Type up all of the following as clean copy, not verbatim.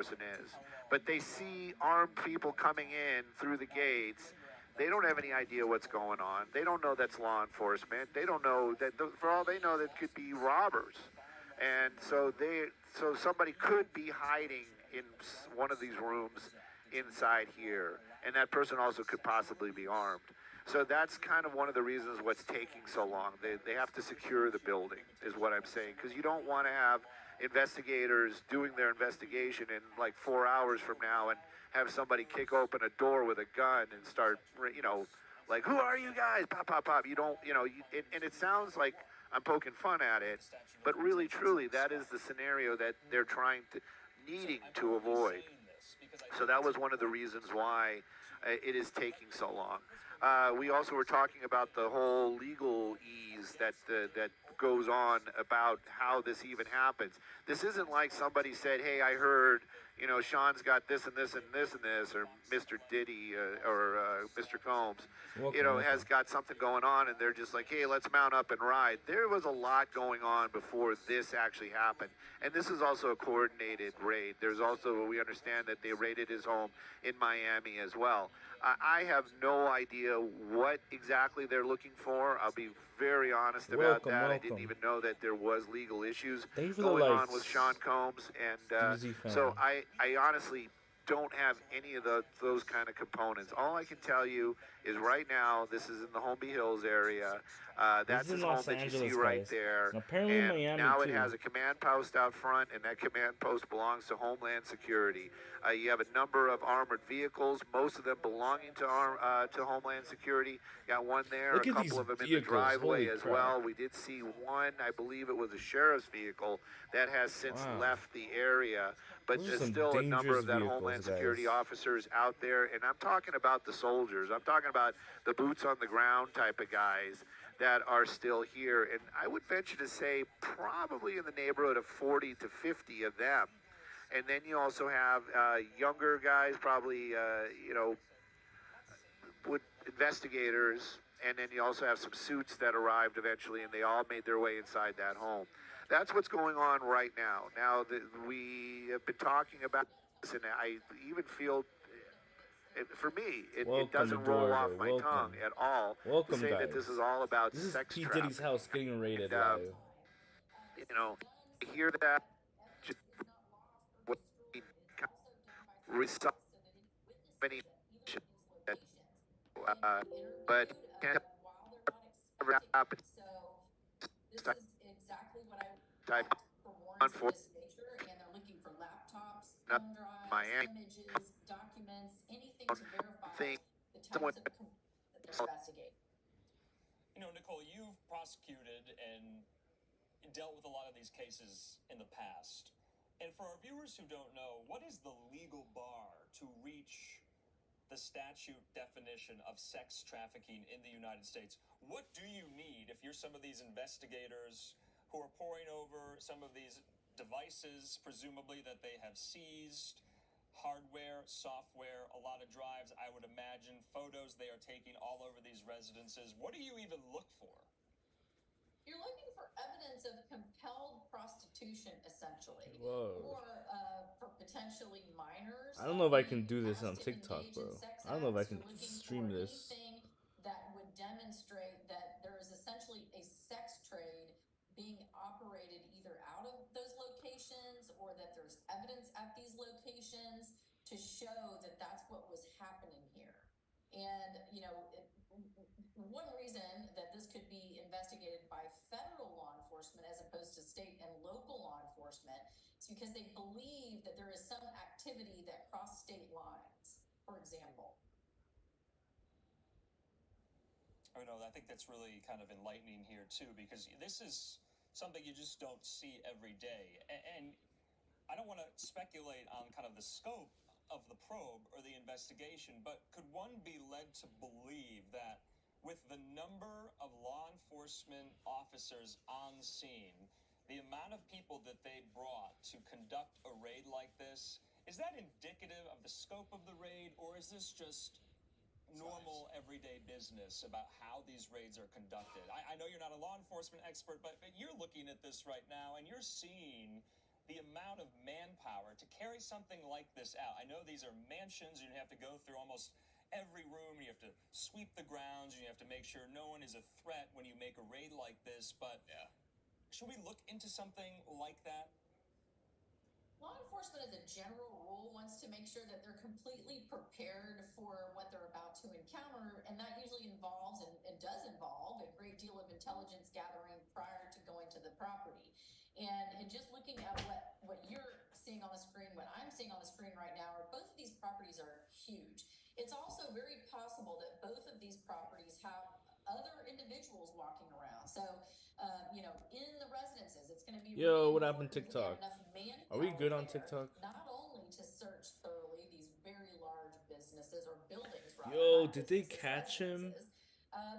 person is. But they see armed people coming in through the gates. They don't have any idea what's going on. They don't know that's law enforcement. They don't know that, for all they know, that could be robbers. And so somebody could be hiding in one of these rooms inside here, and that person also could possibly be armed. So that's kind of one of the reasons what's taking so long. They have to secure the building, is what I'm saying, because you don't want to have investigators doing their investigation in like 4 hours from now and have somebody kick open a door with a gun and start, like, who are you guys? Pop, pop, pop. You don't, and it sounds like I'm poking fun at it, but really, truly, that is the scenario that they're needing to avoid. So that was one of the reasons why it is taking so long. We also were talking about the whole legal ease that goes on about how this even happens. This isn't like somebody said, "Hey, I heard, Sean's got this and this and this and this," or Mr. Diddy or Mr. Combs, has got something going on, and they're just like, "Hey, let's mount up and ride." There was a lot going on before this actually happened, and this is also a coordinated raid. There's also, we understand that they raided his home in Miami as well. I have no idea what exactly they're looking for. I'll be very honest about that. I didn't even know that there was legal issues going on with Sean Combs, and so I honestly don't have any of those kind of components. All I can tell you is right now, this is in the Holmby Hills area. That's his home that you see right there. And now it has a command post out front, and that command post belongs to Homeland Security. You have a number of armored vehicles, most of them belonging to Homeland Security. Got one there, a couple of them in the driveway as well. We did see one, I believe it was a sheriff's vehicle, that has since left the area. But there's still a number of that Homeland Security officers out there. And I'm talking about the soldiers. I'm talking about the boots on the ground type of guys that are still here. And I would venture to say probably in the neighborhood of 40 to 50 of them. And then you also have younger guys, probably, with investigators. And then you also have some suits that arrived eventually, and they all made their way inside that home. That's what's going on right now. Now, we have been talking about this, and I even feel, for me, it doesn't roll off my tongue at all to say that this is all about sex P trafficking. Diddy's house getting raided And, live. I hear that just what we kind of recite many, uh, but can't ever happen type on for Miami thing. Someone Nicole, you've prosecuted and dealt with a lot of these cases in the past. And for our viewers who don't know, what is the legal bar to reach the statute definition of sex trafficking in the United States? What do you need if you're some of these investigators who are poring over some of these devices, presumably that they have seized, hardware, software, a lot of drives, I would imagine, photos they are taking all over these residences? What do you even look for? You're looking for evidence of compelled prostitution, essentially, Whoa. or for potentially minors. I don't know if I can do this on TikTok, bro. I don't know if I can stream this. Anything that would demonstrate that there is essentially a sex trade being operated either out of those locations or that there's evidence at these locations to show that that's what was happening here. And, one reason that this could be investigated by federal law enforcement as opposed to state and local law enforcement is because they believe that there is some activity that crossed state lines, for example. I think that's really kind of enlightening here, too, because this is something you just don't see every day. And I don't want to speculate on kind of the scope of the probe or the investigation, but could one be led to believe that with the number of law enforcement officers on scene, the amount of people that they brought to conduct a raid like this, is that indicative of the scope of the raid, or is this just normal everyday business about how these raids are conducted? I know you're not a law enforcement expert, but you're looking at this right now and you're seeing the amount of manpower to carry something like this out. I know these are mansions, and you have to go through almost every room, and you have to sweep the grounds, and you have to make sure no one is a threat when you make a raid like this. But should we look into something like that? Law enforcement, as a general rule, wants to make sure that they're completely prepared for what they're about to encounter, and that usually involves and does involve a great deal of intelligence gathering prior to going to the property. And just looking at what you're seeing on the screen, what I'm seeing on the screen right now, are both of these properties are huge. It's also very possible that both of these properties have other individuals walking around. So in the residences, it's going to be Yo, really what happened important to that we have TikTok? enough manpower Are we good on there, TikTok? not only to search thoroughly these very large businesses or buildings, rather, Yo, not did they businesses, catch him? residences,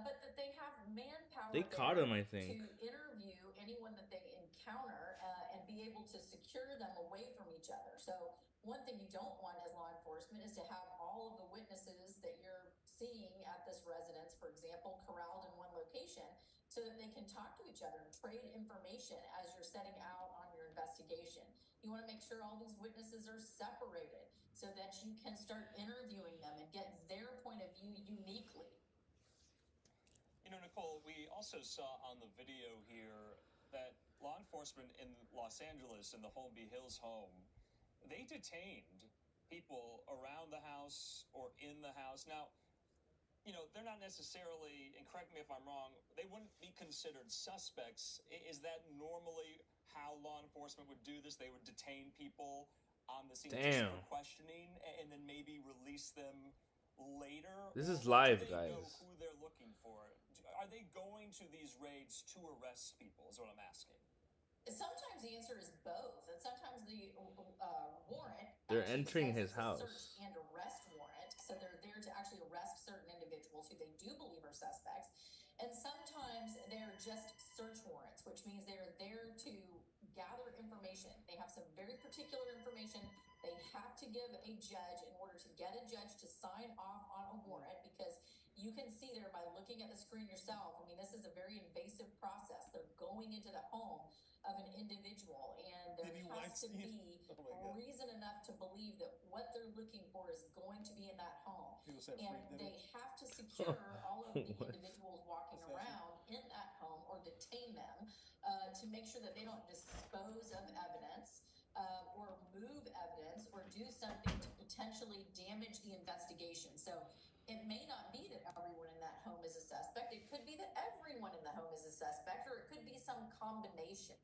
but that they have manpower They caught there him, I to think. interview anyone that they encounter and be able to secure them away from each other. So one thing you don't want as law enforcement is to have all of the witnesses that you're seeing at this residence, for example, corralled in one location, so that they can talk to each other and trade information as you're setting out on your investigation. You want to make sure all these witnesses are separated so that you can start interviewing them and get their point of view uniquely. Nicole, we also saw on the video here that law enforcement in Los Angeles, in the Holmby Hills home, they detained people around the house or in the house. Now, they're not necessarily, and correct me if I'm wrong, they wouldn't be considered suspects. Is that normally how law enforcement would do this? They would detain people on the scene just for questioning and then maybe release them later? This is Or live, do they know guys. who they're looking for? Are they going to these raids to arrest people, is what I'm asking. Sometimes the answer is both, and sometimes the warrant They're actually entering says his it's a house. search and arrest warrant, so they're there to actually arrest certain individuals who they do believe are suspects. And sometimes they're just search warrants, which means they're there to gather information. They have some very particular information they have to give a judge in order to get a judge to sign off on a warrant, because you can see there by looking at the screen yourself. I mean, this is a very invasive process. They're going into the home of an individual, and there has to be reason enough to believe that what they're looking for is going to be in that home. And they have to secure all of the individuals walking around in that home or detain them to make sure that they don't dispose of evidence or move evidence or do something to potentially damage the investigation. So it may not be that everyone in that home is a suspect. It could be that everyone in the home is a suspect, or it could be some combination.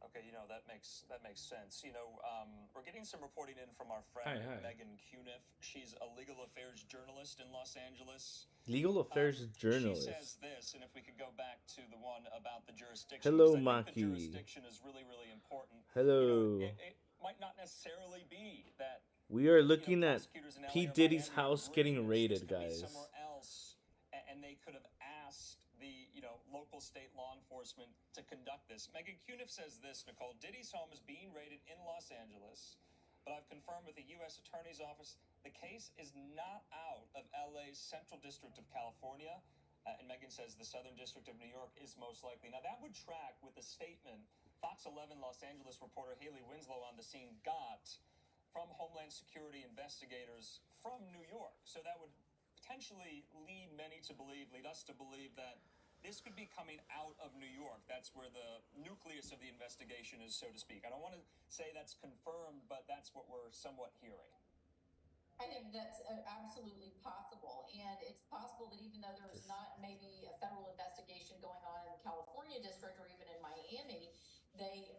Okay, that makes sense. We're getting some reporting in from our friend Megan Cuniff. She's a legal affairs journalist in Los Angeles. Legal affairs journalist. She says this, and if we could go back to the one about the jurisdiction. Hello, I think Maki. the jurisdiction is really, really important. Hello. It might not necessarily be that we are looking at P. Diddy's house getting raided, guys. Somewhere else, and they could have asked the local state law enforcement to conduct this. Megan Cuniff says this, Nicole: Diddy's home is being raided in Los Angeles, but I've confirmed with the U.S. Attorney's Office the case is not out of LA's Central District of California. And Megan says the Southern District of New York is most likely. Now, that would track with the statement Fox 11 Los Angeles reporter Haley Winslow on the scene got from Homeland Security investigators from New York. So that would potentially lead us to believe that this could be coming out of New York. That's where the nucleus of the investigation is, so to speak. I don't want to say that's confirmed, but that's what we're somewhat hearing. I think that's absolutely possible. And it's possible that even though there's not maybe a federal investigation going on in the California district or even in Miami, they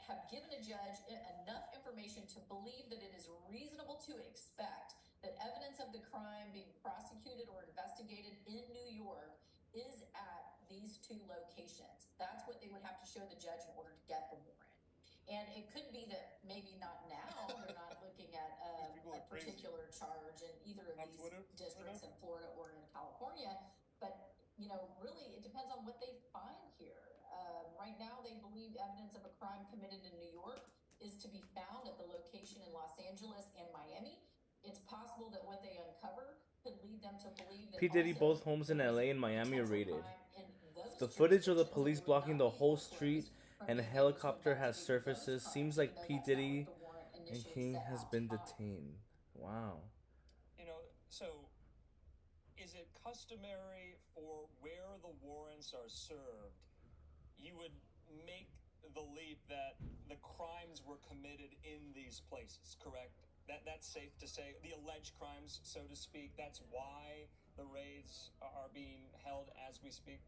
have given a judge enough information to believe that it is reasonable to expect that evidence of the crime being prosecuted or investigated in New York is at these two locations. That's what they would have to show the judge in order to get the warrant. And it could be that maybe not now, they're not looking at a particular charge in either of these districts in Florida or in California, but really it depends on what they find here. Right now, they believe evidence of a crime committed in New York is to be found at the location in Los Angeles and Miami. It's possible that what they uncover could lead them to believe that P. Diddy, both homes in LA and Miami are raided. The footage of the police blocking the whole street from and a being able to helicopter has investigate those surfaces. crimes, Seems even like though P. that's not what Diddy the warrant and initially King set has out to been find. detained. Wow. You know, so is it customary for where the warrants are served, you would make the leap that the crimes were committed in these places, correct? That's safe to say. The alleged crimes, so to speak, that's why the raids are being held as we speak.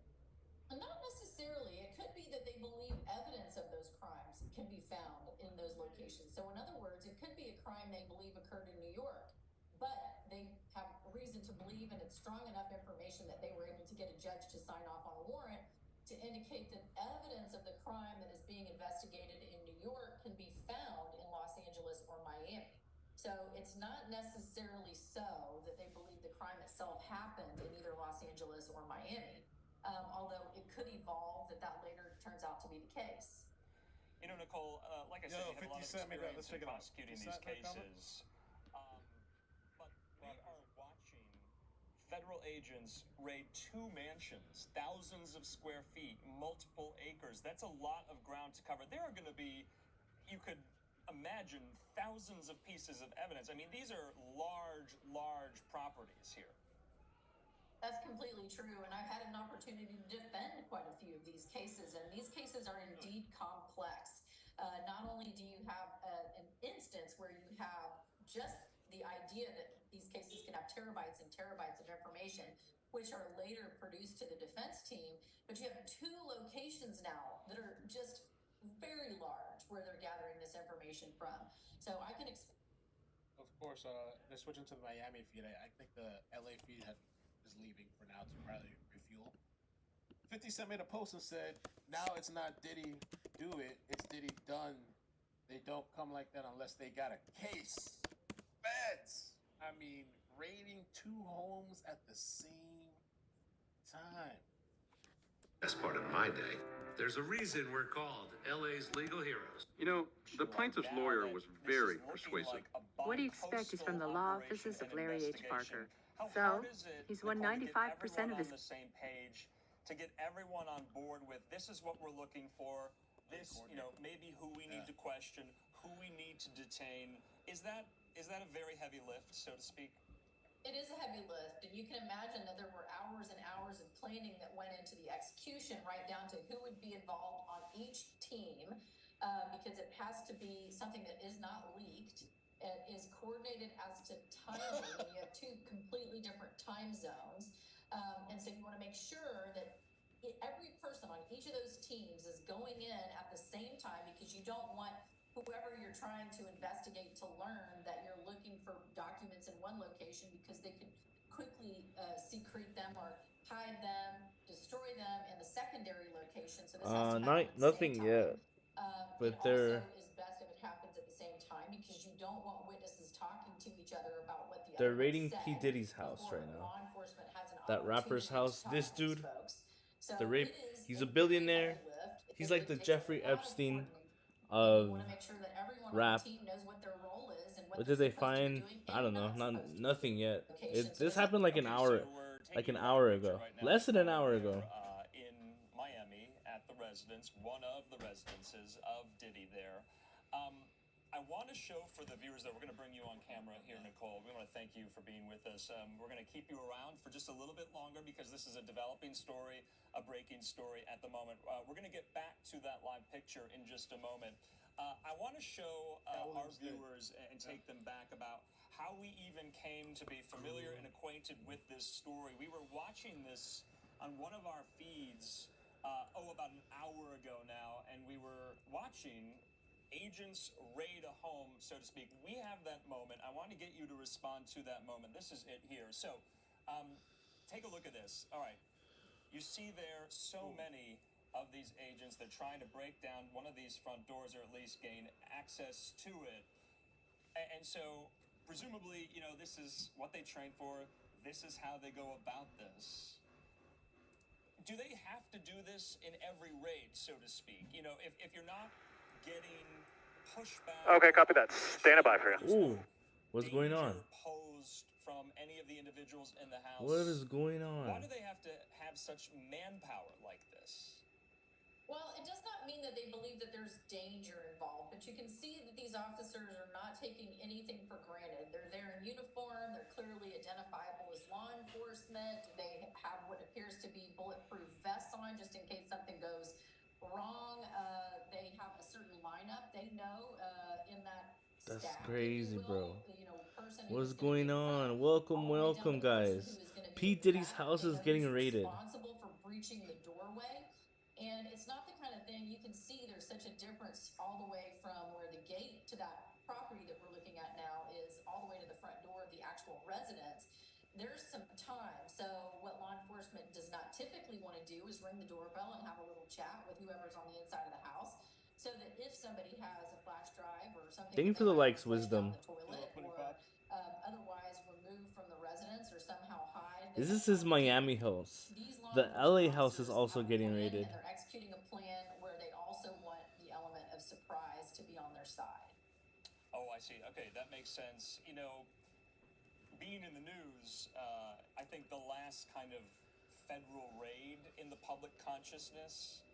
Not necessarily. It could be that they believe evidence of those crimes can be found in those locations. So, in other words, it could be a crime they believe occurred in New York, but they have reason to believe, and it's strong enough information that they were able to get a judge to sign off on a warrant to indicate that evidence of the crime that is being investigated in New York can be found in Los Angeles or Miami. So it's not necessarily so that they believe the crime itself happened in either Los Angeles or Miami, although it could evolve that later turns out to be the case. You know, Nicole, like I said, you have a lot of experience in prosecuting these cases. But we are watching federal agents raid 2 mansions, thousands of square feet, multiple acres. That's a lot of ground to cover. There are going to be, you could imagine, thousands of pieces of evidence. I mean, these are large properties here. That's completely true, and I've had an opportunity to defend quite a few of these cases, and these cases are indeed complex. Not only do you have an instance where you have just the idea that these cases can have terabytes and terabytes of information, which are later produced to the defense team, but you have 2 locations now that are just very large where they're gathering this information from. So I can expect. Of course, they're switching to the Miami feed. I think the LA feed is leaving for now to probably refuel. 50 Cent made a post and said, now it's not Diddy do it, it's Diddy done. They don't come like that unless they got a case. Feds! I mean, raiding 2 homes at the same time. Best part of my day. There's a reason we're called LA's legal heroes. You know, the plaintiff's lawyer was very persuasive. What he expects is from the law offices of Larry H. Parker. So, he's won 95% of his... on the same page, to get everyone on board with, this is what we're looking for, this, you know, maybe who we need to question, who we need to detain. Is that a very heavy lift, so to speak? It is a heavy lift, and you can imagine that there were hours and hours of planning that went into the execution, right down to who would be involved on each team, because it has to be something that is not leaked. It is coordinated as to timing, and you have 2 completely different time zones, and so you want to make sure that every person on each of those teams is going in at the same time, because you don't want whoever you're trying to investigate to learn that you're looking for documents in one location, because they could quickly secrete them or hide them, destroy them in the secondary location. So this has to happen at the Nothing same time. yet. But also is best if it happens at the same time, because you don't want witnesses talking to each other about what the they're other raiding said P. Diddy's house before right now. law enforcement has an That rapper's opportunity to house. talk This to these dude, folks. So the rape. a He's a very billionaire. heavy lift. He's It like the takes a Jeffrey lot Epstein coordination. of You want to make sure that everyone rap. on the team knows what their role is and what What they're did they supposed to be find? doing I don't and know. not Not supposed to be nothing yet. location. So This it's happened like an hour, So we're like an taking you hour on a picture ago. right now. Less than an hour ago. In Miami at the residence, one of the residences of Diddy there. I want to show for the viewers that we're going to bring you on camera here, Nicole. We want to thank you for being with us. We're going to keep you around for just a little bit longer because this is a developing story, a breaking story at the moment. We're going to get back to that live picture in just a moment. I want to show our viewers and take them back about how we even came to be familiar and acquainted with this story. We were watching this on one of our feeds, about an hour ago now, and we were watching agents raid a home, so to speak. We have that moment. I want to get you to respond to that moment. This is it here. So, take a look at this. All right. You see there so many of these agents. They're trying to break down one of these front doors, or at least gain access to it. And so, presumably, you know, this is what they train for. This is how they go about this. Do they have to do this in every raid, so to speak? You know, if you're not getting pushback. Okay, copy that. Stand by for you. Ooh, what's going on? Posed from any of the individuals in the house. What is going Why on? do they have to have such manpower like this? Well, it does not mean that they believe that there's danger involved, but you can see that these officers are not taking anything for granted. They're there in uniform, they're clearly identifiable as law enforcement. They have what appears to be bulletproof vests on just in case something goes wrong. They have a certain lineup. They know in that That's stack, if you crazy, bro. will, person who What's is going to be going in front, on? Welcome, all the way down welcome, to the person guys. who is going to be P in the Diddy's back. house They is know getting who's raided. responsible for breaching the doorway. And it's not the kind of thing you can see there's such a difference all the way from where the gate to that property that we're looking at now is all the way to the front door of the actual residence. There's some time. So what law enforcement does not typically want to do is ring the doorbell and have a little chat with whoever's on the inside of the house, so that if somebody has a flash drive or something, Thank you for the likes, Wisdom. down the toilet or otherwise remove from the residence or somehow hide. This is his Miami house. The LA house is also getting raided. And they're executing a plan where they also want the element of surprise to be on their side. Oh, I see. Okay, that makes sense. Being in the news, I think the last kind of federal raid in the public consciousness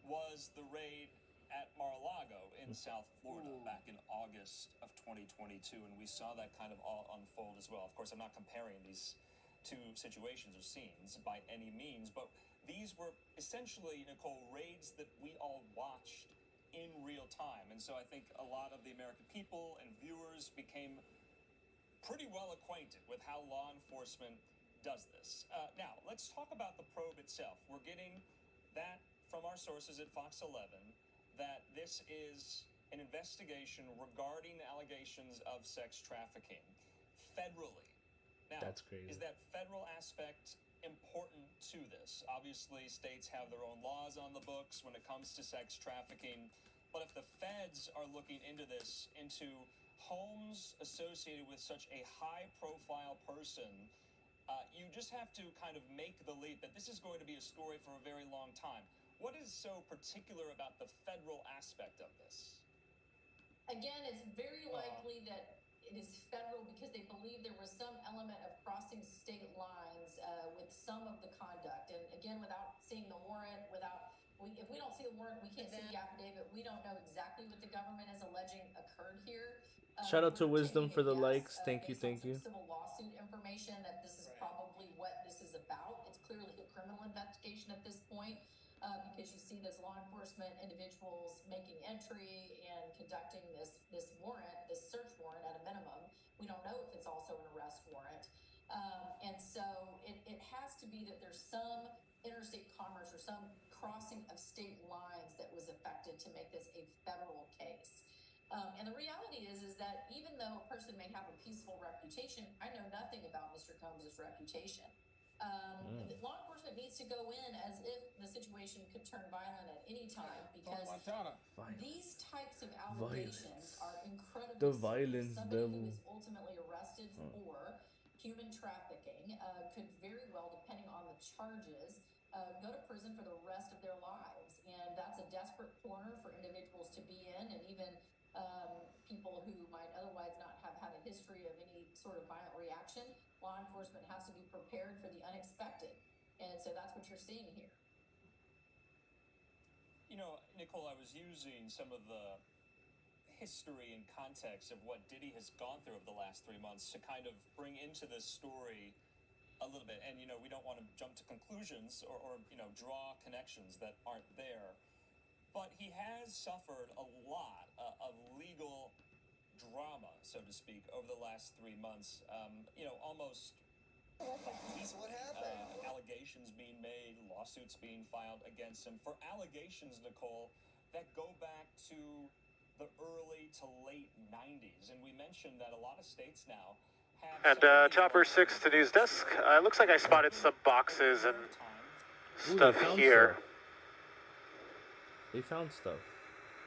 was the raid at Mar-a-Lago in South Florida back in August of 2022, and we saw that kind of all unfold as well. Of course, I'm not comparing these two situations or scenes by any means, but these were essentially, Nicole, raids that we all watched in real time. And so I think a lot of the American people and viewers became pretty well acquainted with how law enforcement does this. Now, let's talk about the probe itself. We're getting that from our sources at Fox 11, that this is an investigation regarding allegations of sex trafficking federally. Now, that's crazy. Is that federal aspect important to this? Obviously, states have their own laws on the books when it comes to sex trafficking. But if the feds are looking into this, into homes associated with such a high-profile person, you just have to kind of make the leap that this is going to be a story for a very long time. What is so particular about the federal aspect of this? Again, it's very likely that it is federal because they believe there was some element of crossing state lines with some of the conduct. And again, without seeing the warrant, if we don't see the warrant, we can't see the affidavit. We don't know exactly what the government is alleging occurred here. Shout out to Wisdom for the likes. Thank you, thank you. Civil lawsuit information that this is probably what this is about. It's clearly a criminal investigation at this point. Because you see those law enforcement individuals making entry and conducting this warrant, this search warrant at a minimum. We don't know if it's also an arrest warrant. And so it has to be that there's some interstate commerce or some crossing of state lines that was affected to make this a federal case. And the reality is that even though a person may have a peaceful reputation, I know nothing about Mr. Combs' reputation. Law enforcement needs to go in as if the situation could turn violent at any time because these types of allegations are incredibly the violence Somebody devil. who is ultimately arrested for human trafficking could very well, depending on the charges, go to prison for the rest of their lives. And that's a desperate corner for individuals to be in, and even people who might otherwise not have had a history of any sort of violent reaction. Law enforcement has to be prepared for the unexpected. And so that's what you're seeing here. Nicole, I was using some of the history and context of what Diddy has gone through over the last 3 months to kind of bring into this story a little bit. And, we don't want to jump to conclusions or draw connections that aren't there. But he has suffered a lot of legal drama, so to speak, over the last 3 months. Almost allegations being made, lawsuits being filed against him for allegations, Nicole, that go back to the early to late 90s. And we mentioned that a lot of states now have... And Chopper 6 to news desk. It looks like I spotted some boxes and stuff here. They found stuff.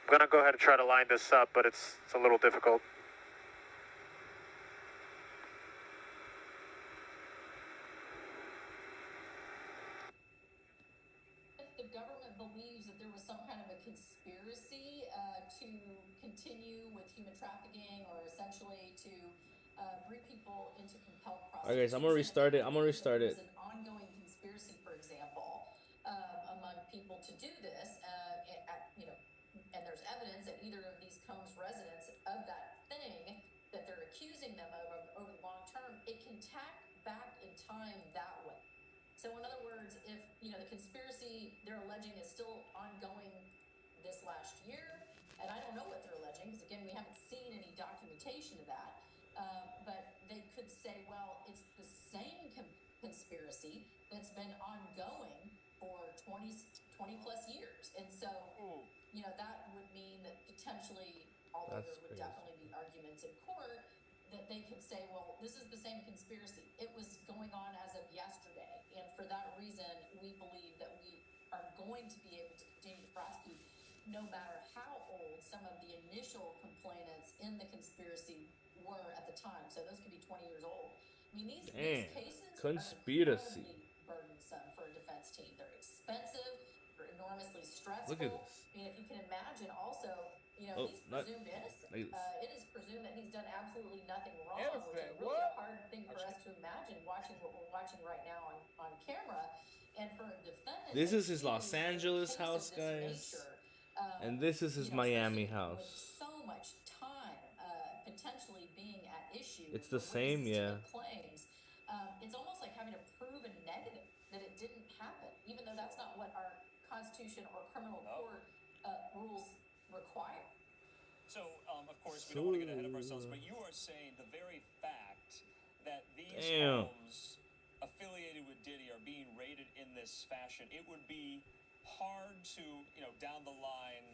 I'm gonna go ahead and try to line this up, but it's a little difficult. The government believes that there was some kind of a conspiracy to continue with human trafficking or essentially to bring people into compelled prostitution. Alright guys, I'm gonna restart it. There's an ongoing conspiracy, for example, among people to do this. either of these Combs residents of that thing that they're accusing them of over the long term, it can tack back in time that way. So in other words, if, the conspiracy they're alleging is still ongoing this last year, and I don't know what they're alleging, because again, we haven't seen any documentation of that, but they could say, well, it's the same conspiracy that's been ongoing for 20 plus years. And so, that would mean that potentially, although That's there would crazy. definitely be arguments in court, that they could say, well, this is the same conspiracy. It was going on as of yesterday. And for that reason, we believe that we are going to be able to continue to prosecute no matter how old some of the initial complainants in the conspiracy were at the time. So those could be 20 years old. I mean, these cases conspiracy. are incredibly burdensome for a defense team. They're expensive, they're enormously stressful. Look at this. I mean, if you can imagine also, he's presumed innocent. It is presumed that he's done absolutely nothing wrong, which is really a hard thing for us to imagine watching what we're watching right now on camera. And for a defendant, this is his Los Angeles house, guys. And this is his Miami house. With so much time potentially being at issue. It's the same, yeah. Claims. It's almost like having to prove a negative that it didn't happen, even though that's not what our Constitution or criminal court rules require. So, of course, we don't want to get ahead of ourselves, but you are saying the very fact that these homes affiliated with Diddy are being rated in this fashion, it would be hard to, down the line,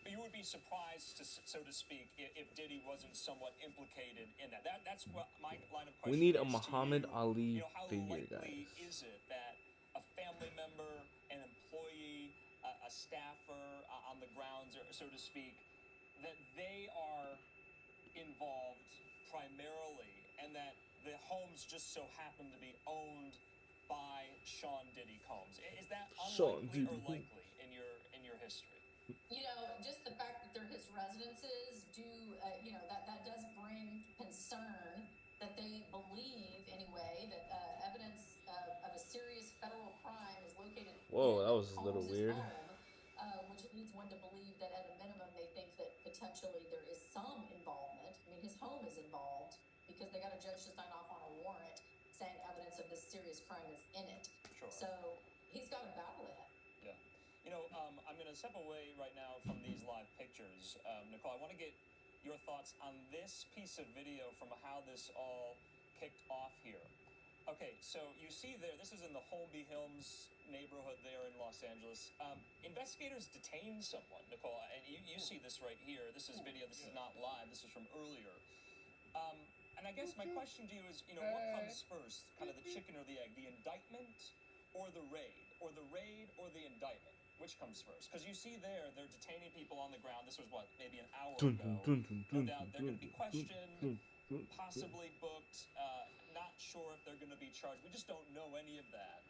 you would be surprised, so to speak, if Diddy wasn't somewhat implicated in that. That's what my line of question is. We need a Muhammad Ali figure, guys. How likely is it that a family member, an employee, a staffer on the grounds, or so to speak, that they are involved primarily, and that the homes just so happen to be owned by Sean Diddy Combs? Is that unlikely or likely in your history? Just the fact that they're his residences that does bring concern that they believe, anyway, that evidence of a serious federal crime is located Whoa, in that was a little Combs' weird. home, which leads one to believe that at a minimum they think that potentially there is some involvement. I mean, his home is involved because they got a judge to sign off on a warrant saying evidence of this serious crime is in it. Sure. So he's got a battle ahead. Yeah. I'm going to step away right now from these live pictures. Nicole, I want to get your thoughts on this piece of video from how this all kicked off here. Okay, so you see there, this is in the Holmby Hills neighborhood there in Los Angeles. Investigators detained someone, Nicole, and you see this right here. This is video. This is not live. This is from earlier. And I guess my question to you is, what comes first, kind of the chicken or the egg, the indictment or the raid, or the raid or the indictment? Which comes first? Because you see there, they're detaining people on the ground. This was, maybe an hour ago. No doubt they're going to be questioned, possibly booked. Not sure if they're going to be charged. We just don't know any of that.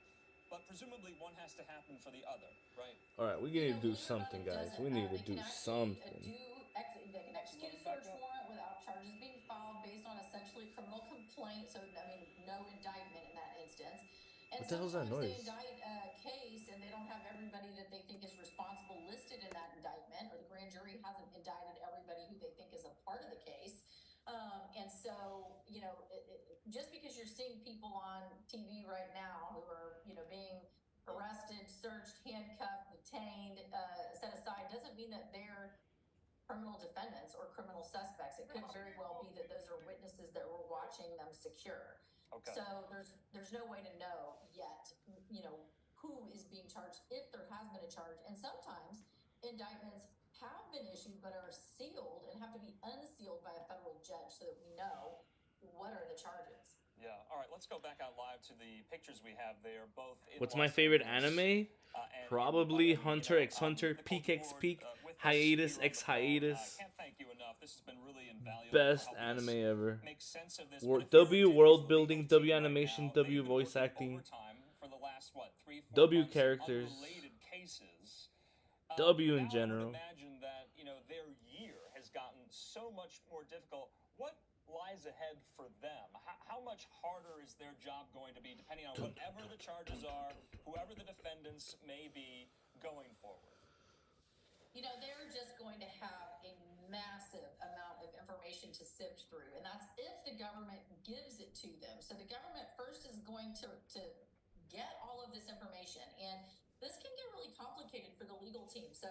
But presumably one has to happen for the other, right? All right, we need to do something, guys. We need to do something. They can execute a search warrant without charges being filed based on essentially criminal complaint. So, no indictment in that instance. And what the hell's that noise? They indict a case and they don't have everybody that they think is responsible listed in that indictment, or the grand jury hasn't indicted everybody who they think is a part of the case. And so, just because you're seeing people on TV right now who are, being arrested, searched, handcuffed, detained, set aside, doesn't mean that they're criminal defendants or criminal suspects. It could very well be that those are witnesses that were watching them secure. Okay. So there's no way to know yet, who is being charged, if there has been a charge. And sometimes indictments have been issued but are sealed and have to be unsealed by a federal judge so that we know what are the charges. Yeah. All right. Let's go back out live to the pictures we have there. Both. What's my favorite anime? Probably Hunter x Hunter, Peak x Peak, Hiatus x Hiatus. Can't thank you enough. This has been really invaluable. Best anime ever. Make sense of this. W world building, W animation, W voice acting, W characters, W in general. Imagine that their year has gotten so much more difficult. What lies ahead for them? How much harder is their job going to be, depending on whatever the charges are, whoever the defendants may be going forward? they're just going to have a massive amount of information to sift through. And that's if the government gives it to them. So the government first is going to get all of this information. And this can get really complicated for the legal team. So,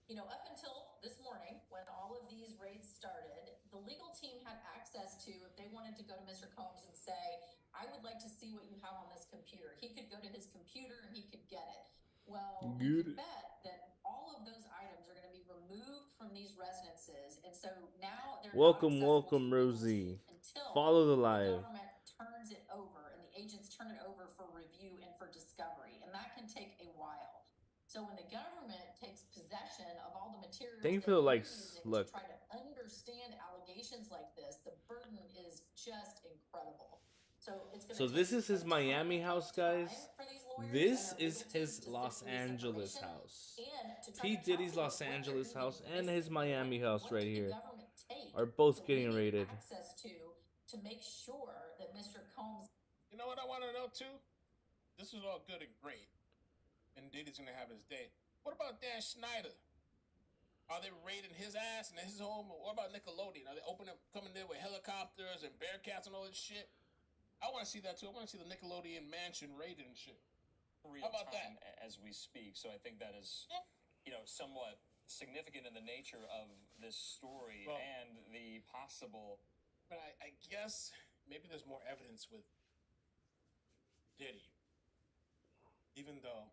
up until this morning, when all of these raids started, the legal team had access to, if they wanted to go to Mr. Combs and say, I would like to see what you have on this computer. He could go to his computer and he could get it. Well, you could bet that all of those items are going to be removed from these residences, and so now they're Welcome, not welcome, accessible to legal team Rosie. until Follow the the live. government turns it over and the agents turn it over for review and for discovery, and that can take a while. So when the government takes possession of all the materials Thank you that for the you're likes. using Look. to try to understand allegations like this, the burden is just incredible. So this is his Miami house, guys. This is his Los Angeles house. P. Diddy's Los Angeles house and his Miami house right here are both getting raided. Access to make sure that Mr. Combs. You know what I want to know too? This is all good and great, and Diddy's gonna have his day. What about Dan Schneider? Are they raiding his ass and his home? What about Nickelodeon? Are they coming there with helicopters and Bearcats and all this shit? I want to see that too. I want to see the Nickelodeon mansion raided and shit. How about that? As we speak, so I think that is, somewhat significant in the nature of this story and the possible. But I guess maybe there's more evidence with Diddy, even though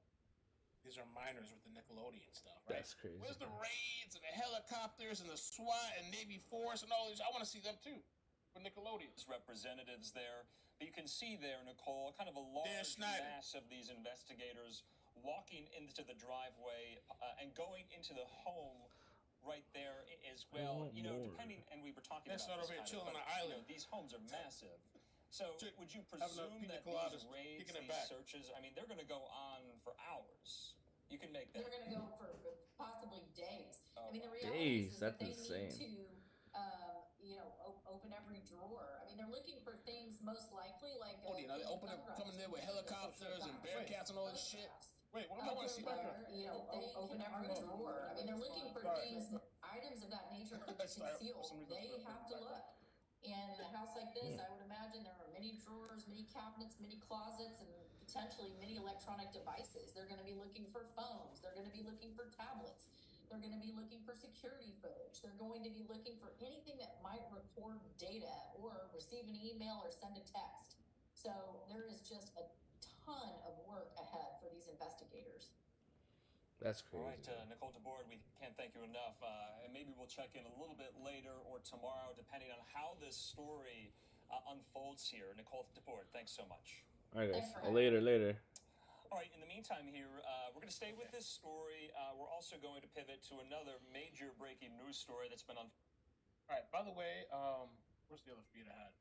these are minors with the Nickelodeon stuff, right? That's crazy. Where's the raids and the helicopters and the SWAT and Navy Force and all this? I want to see them too. For Nickelodeon. Representatives there. But you can see there, Nicole, kind of a large mass of these investigators walking into the driveway and going into the home right there as well. Depending, and we were talking about not over here chilling on an island. These homes are massive. So would you presume that these raids, these searches, they're going to go on for hours? You can make that. They're going to go for possibly days. Oh, the reality is that they insane. need to, open every drawer. They're looking for things most likely like. Coming there with helicopters and Bearcats and all this shit. Wait, what am I want to see back there? Open every drawer. They're looking for things, items of that nature could be concealed. They have to look. And in a house like this, I would imagine there are many drawers, many cabinets, many closets, and potentially many electronic devices. They're going to be looking for phones. They're going to be looking for tablets. They're going to be looking for security footage. They're going to be looking for anything that might record data or receive an email or send a text. So there is just a ton of work ahead for these investigators. That's crazy. All right, Nicole DeBoard, we can't thank you enough. And maybe we'll check in a little bit later or tomorrow, depending on how this story unfolds here. Nicole DeBoard, thanks so much. All right, guys. Later. All right, in the meantime here, we're going to stay with this story. We're also going to pivot to another major breaking news story that's been on. All right, by the way, where's the other feed I had?